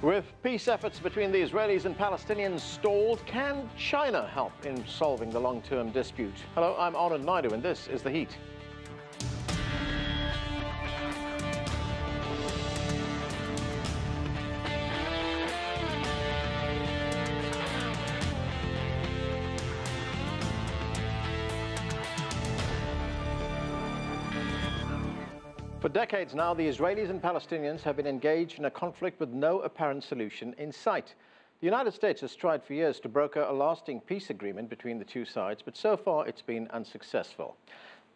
With peace efforts between the Israelis and Palestinians stalled, can China help in solving the long-term dispute? Hello, I'm Anand Naidu, and this is The Heat. For decades now, the Israelis and Palestinians have been engaged in a conflict with no apparent solution in sight. The United States has tried for years to broker a lasting peace agreement between the two sides, but so far it's been unsuccessful.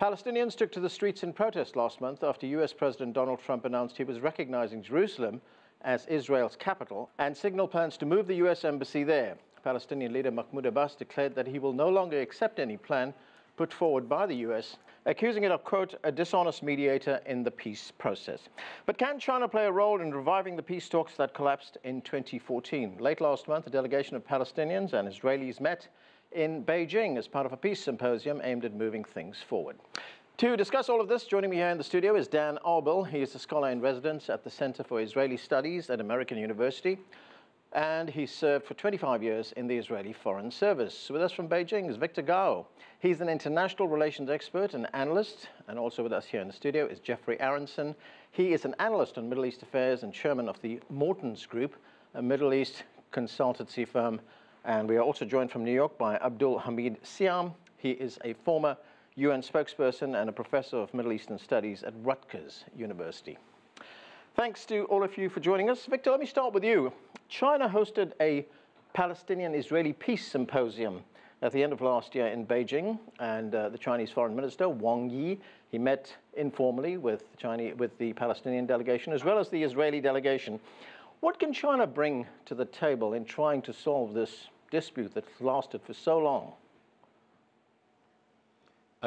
Palestinians took to the streets in protest last month after US President Donald Trump announced he was recognizing Jerusalem as Israel's capital and signaled plans to move the US embassy there. Palestinian leader Mahmoud Abbas declared that he will no longer accept any plan put forward by the US, accusing it of, quote, a dishonest mediator in the peace process. But can China play a role in reviving the peace talks that collapsed in 2014? Late last month, a delegation of Palestinians and Israelis met in Beijing as part of a peace symposium aimed at moving things forward. To discuss all of this, joining me here in the studio is Dan Arbell. He is a scholar in residence at the Center for Israeli Studies at American University, and he served for 25 years in the Israeli Foreign Service. With us from Beijing is Victor Gao. He's an international relations expert and analyst, and also with us here in the studio is Geoffrey Aronson. He is an analyst on Middle East affairs and chairman of the Morton's Group, a Middle East consultancy firm. And we are also joined from New York by Abdelhamid Siyam. He is a former UN spokesperson and a professor of Middle Eastern studies at Rutgers University. Thanks to all of you for joining us. Victor, let me start with you. China hosted a Palestinian-Israeli peace symposium at the end of last year in Beijing, and the Chinese foreign minister, Wang Yi, he met informally with the Palestinian delegation as well as the Israeli delegation. What can China bring to the table in trying to solve this dispute that's lasted for so long?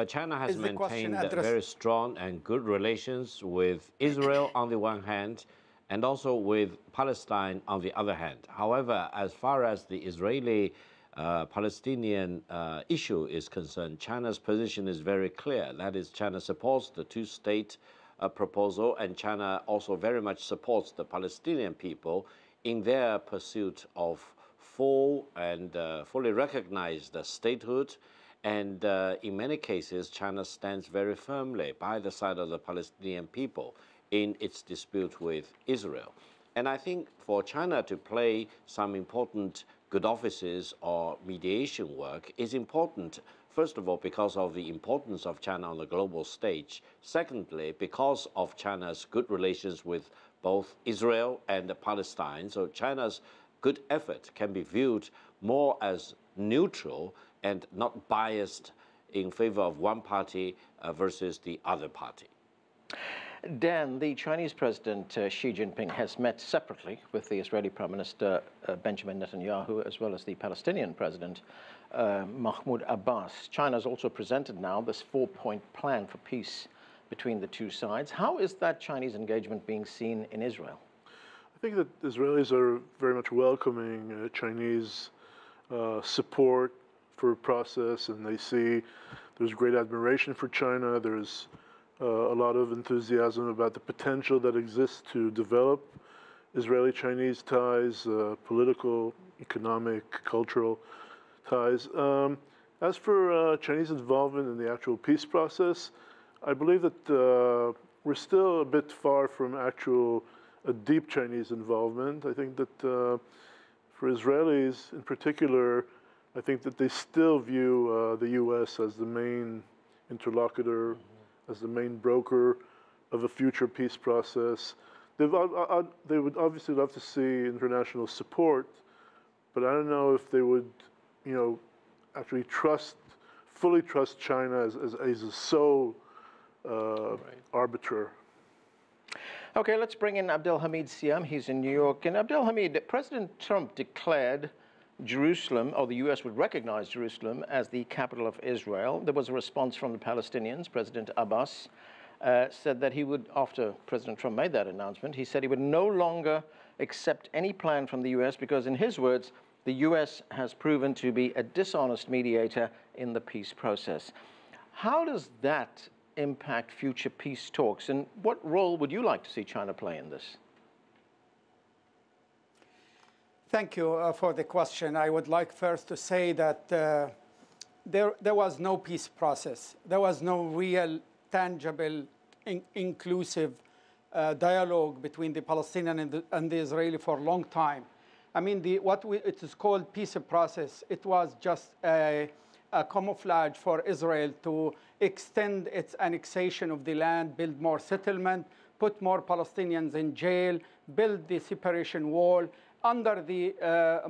China has maintained very strong and good relations with Israel on the one hand, and also with Palestine on the other hand. However, as far as the Israeli-Palestinian issue is concerned, China's position is very clear. That is, China supports the two-state proposal, and China also very much supports the Palestinian people in their pursuit of full and fully recognized statehood. And in many cases, China stands very firmly by the side of the Palestinian people in its dispute with Israel. And I think for China to play some important good offices or mediation work is important, first of all, because of the importance of China on the global stage. Secondly, because of China's good relations with both Israel and Palestine. So China's good effort can be viewed more as neutral and not biased in favor of one party versus the other party. Dan, the Chinese President Xi Jinping has met separately with the Israeli Prime Minister Benjamin Netanyahu, as well as the Palestinian President Mahmoud Abbas. China has also presented now this four-point plan for peace between the two sides. How is that Chinese engagement being seen in Israel? I think that Israelis are very much welcoming Chinese support for a process, and they see there's great admiration for China. There's a lot of enthusiasm about the potential that exists to develop Israeli-Chinese ties, political, economic, cultural ties. As for Chinese involvement in the actual peace process, I believe that we're still a bit far from a deep Chinese involvement. I think that for Israelis in particular, I think that they still view the U.S. as the main interlocutor, as the main broker of a future peace process. They would obviously love to see international support, but I don't know if they would, actually fully trust China as a sole arbiter. Okay, let's bring in Abdelhamid Siyam. He's in New York. And Abdelhamid, President Trump declared Jerusalem, or the U.S. would recognize Jerusalem as the capital of Israel. There was a response from the Palestinians. President Abbas said that he would, after President Trump made that announcement, he said he would no longer accept any plan from the U.S. because, in his words, the U.S. has proven to be a dishonest mediator in the peace process. How does that impact future peace talks, and what role would you like to see China play in this? Thank you for the question. I would like first to say that there was no peace process. There was no real, tangible, inclusive dialogue between the Palestinian and the Israeli for a long time. I mean, it is called peace process. It was just a camouflage for Israel to extend its annexation of the land, build more settlement, put more Palestinians in jail, build the separation wall. Under the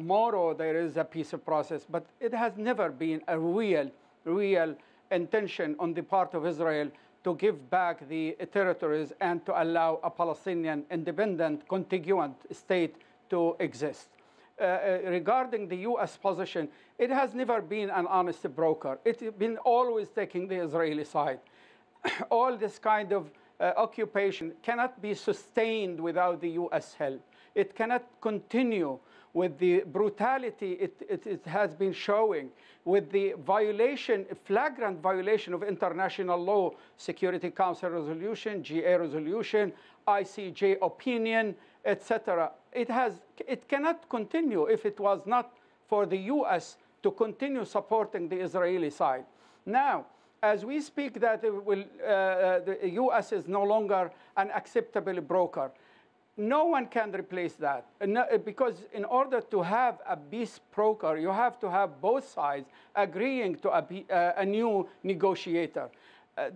motto, there is a peace process, but it has never been a real intention on the part of Israel to give back the territories and to allow a Palestinian independent, contiguous state to exist. Regarding the U.S. position, it has never been an honest broker. It's been always taking the Israeli side. All this kind of occupation cannot be sustained without the U.S. help. It cannot continue with the brutality it has been showing, with the violation, flagrant violation of international law, Security Council resolution, GA resolution, ICJ opinion, etc. It cannot continue if it was not for the U.S. to continue supporting the Israeli side. Now, as we speak, that the U.S. is no longer an acceptable broker. No one can replace that, because in order to have a peace broker, you have to have both sides agreeing to a new negotiator.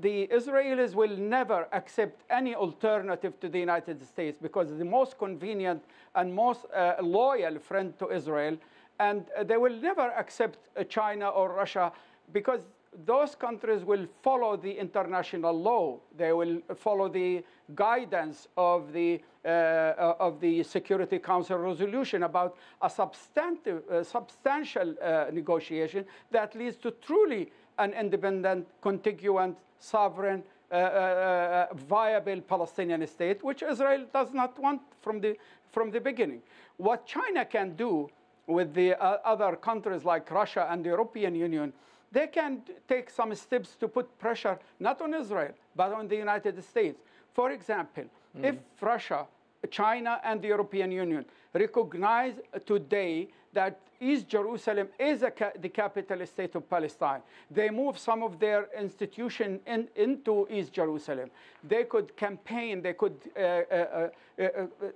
The Israelis will never accept any alternative to the United States, because the most convenient and most loyal friend to Israel, and they will never accept China or Russia, because those countries will follow the international law. They will follow the guidance of the Security Council resolution about a substantial negotiation that leads to truly an independent, contiguous, sovereign, viable Palestinian state, which Israel does not want from the beginning. What China can do with the other countries like Russia and the European Union, they can take some steps to put pressure not on Israel, but on the United States. For example, if Russia, China, and the European Union recognize today that East Jerusalem is the capital state of Palestine, they move some of their institutions into East Jerusalem. They could campaign, they could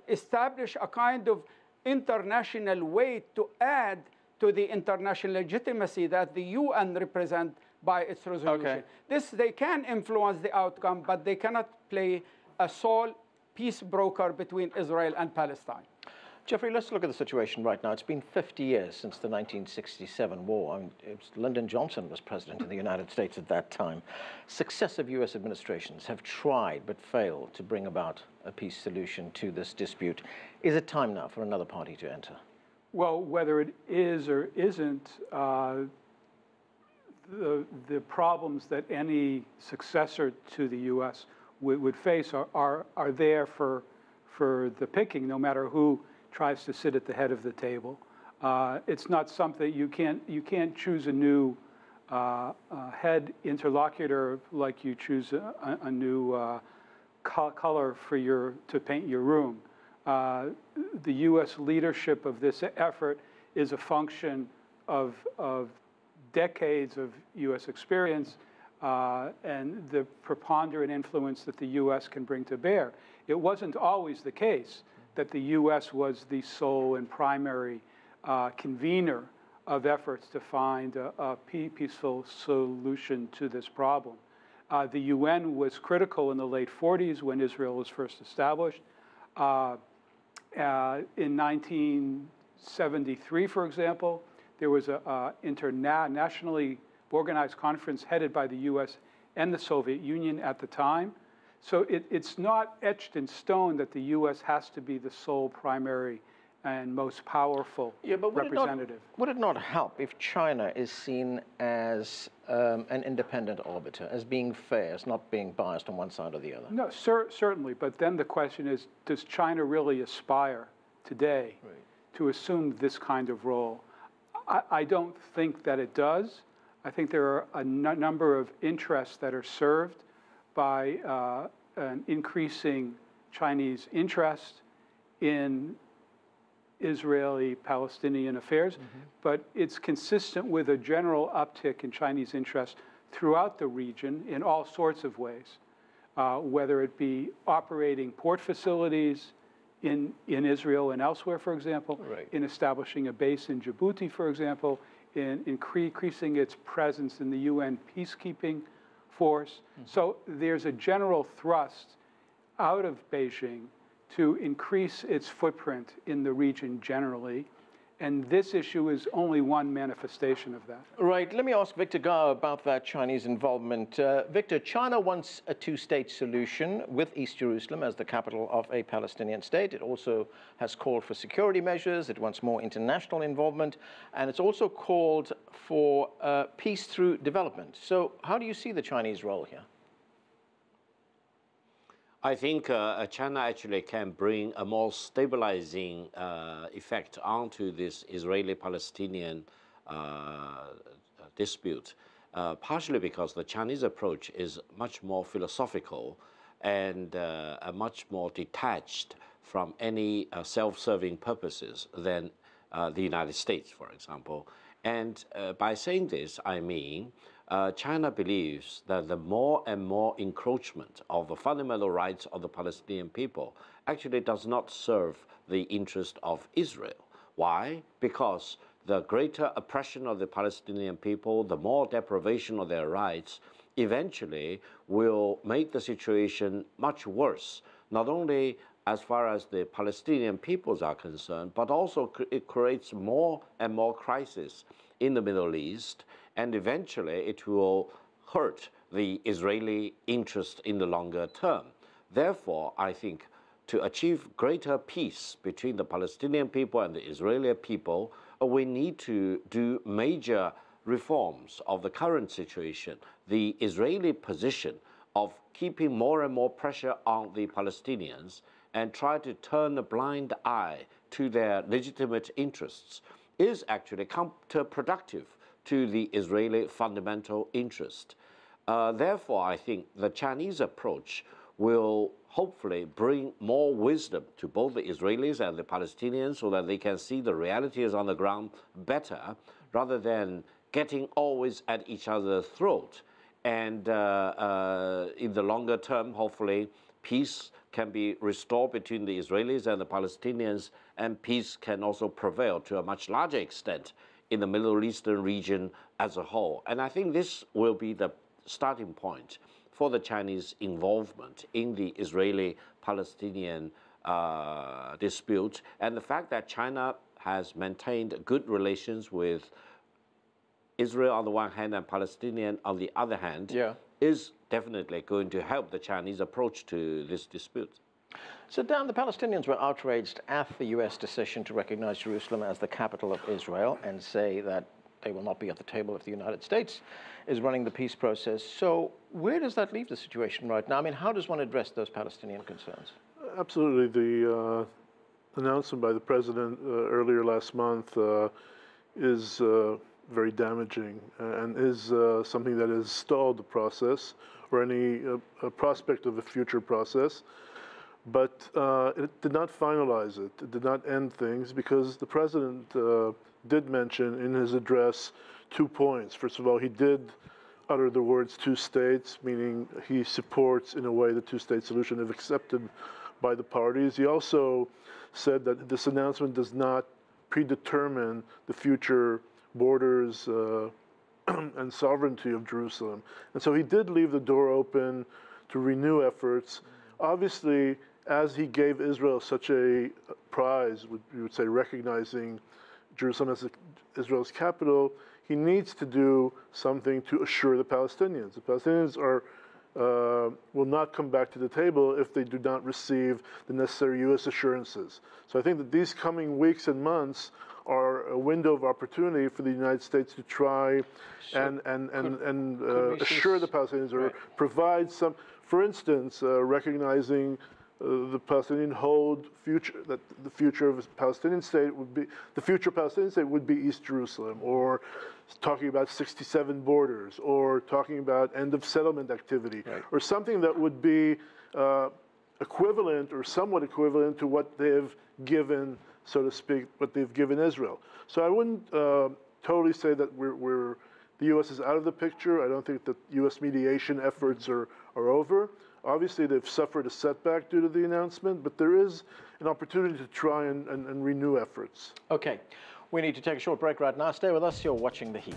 establish a kind of international way to add to the international legitimacy that the UN represent by its resolution. Okay. This, they can influence the outcome, but they cannot play a sole peace broker between Israel and Palestine. Geoffrey, let's look at the situation right now. It's been 50 years since the 1967 war. Lyndon Johnson was president of the United States at that time. Successive U.S. administrations have tried but failed to bring about a peace solution to this dispute. Is it time now for another party to enter? Well, whether it is or isn't, the problems that any successor to the U.S. would face are there for the picking, no matter who tries to sit at the head of the table. It's not something you can't choose a new head interlocutor like you choose a new color for to paint your room. The U.S. leadership of this effort is a function of decades of U.S. experience and the preponderant influence that the U.S. can bring to bear. It wasn't always the case that the U.S. was the sole and primary convener of efforts to find a peaceful solution to this problem. The UN was critical in the late 40s when Israel was first established. In 1973, for example, there was an internationally organized conference headed by the U.S. and the Soviet Union at the time. So it's not etched in stone that the U.S. has to be the sole primary and most powerful representative. Would it not help if China is seen as an independent arbiter, as being fair, as not being biased on one side or the other? No, certainly. But then the question is, does China really aspire today to assume this kind of role? I don't think that it does. I think there are a number of interests that are served by an increasing Chinese interest in Israeli-Palestinian affairs, but it's consistent with a general uptick in Chinese interest throughout the region in all sorts of ways, whether it be operating port facilities in Israel and elsewhere, for example, in establishing a base in Djibouti, for example, in increasing its presence in the UN peacekeeping force. So there's a general thrust out of Beijing to increase its footprint in the region generally. And this issue is only one manifestation of that. Right. Let me ask Victor Gao about that Chinese involvement. Victor, China wants a two-state solution with East Jerusalem as the capital of a Palestinian state. It also has called for security measures. It wants more international involvement. And it's also called for peace through development. So how do you see the Chinese role here? I think China actually can bring a more stabilizing effect onto this Israeli-Palestinian dispute, partially because the Chinese approach is much more philosophical and much more detached from any self-serving purposes than the United States, for example. And by saying this, I mean China believes that the more and more encroachment of the fundamental rights of the Palestinian people actually does not serve the interest of Israel. Why? Because the greater oppression of the Palestinian people, the more deprivation of their rights, eventually will make the situation much worse, not only as far as the Palestinian peoples are concerned, but also it creates more and more crises in the Middle East, and eventually it will hurt the Israeli interest in the longer term. Therefore, I think to achieve greater peace between the Palestinian people and the Israeli people, we need to do major reforms of the current situation. The Israeli position of keeping more and more pressure on the Palestinians and try to turn a blind eye to their legitimate interests is actually counterproductive to the Israeli fundamental interest. Therefore, I think the Chinese approach will hopefully bring more wisdom to both the Israelis and the Palestinians so that they can see the realities on the ground better, rather than getting always at each other's throat. And in the longer term, hopefully, peace can be restored between the Israelis and the Palestinians, and peace can also prevail to a much larger extent in the Middle Eastern region as a whole. And I think this will be the starting point for the Chinese involvement in the Israeli-Palestinian dispute. And the fact that China has maintained good relations with Israel on the one hand and Palestinian on the other hand is definitely going to help the Chinese approach to this dispute. So, Dan, the Palestinians were outraged at the U.S. decision to recognize Jerusalem as the capital of Israel and say that they will not be at the table if the United States is running the peace process. So where does that leave the situation right now? I mean, how does one address those Palestinian concerns? Absolutely. The announcement by the president earlier last month is very damaging and is something that has stalled the process or any prospect of a future process. But it did not finalize it. It did not end things because the president did mention in his address 2 points. First of all, he did utter the words two states, meaning he supports in a way the two-state solution if accepted by the parties. He also said that this announcement does not predetermine the future borders and sovereignty of Jerusalem. And so he did leave the door open to renew efforts. Obviously, as he gave Israel such a prize, we would say, recognizing Jerusalem as Israel's capital, he needs to do something to assure the Palestinians. The Palestinians will not come back to the table if they do not receive the necessary U.S. assurances. So I think that these coming weeks and months are a window of opportunity for the United States to try and assure the Palestinians or provide some, for instance, recognizing the Palestinian hold future, that the future of a Palestinian state would be, the future Palestinian state would be East Jerusalem, or talking about 67 borders, or talking about end of settlement activity, or something that would be equivalent or somewhat equivalent to what they've given so to speak, what they've given Israel. So I wouldn't totally say that the U.S. is out of the picture. I don't think that U.S. mediation efforts are over. Obviously, they've suffered a setback due to the announcement, but there is an opportunity to try and renew efforts. Okay, we need to take a short break right now. Stay with us. You're watching The Heat.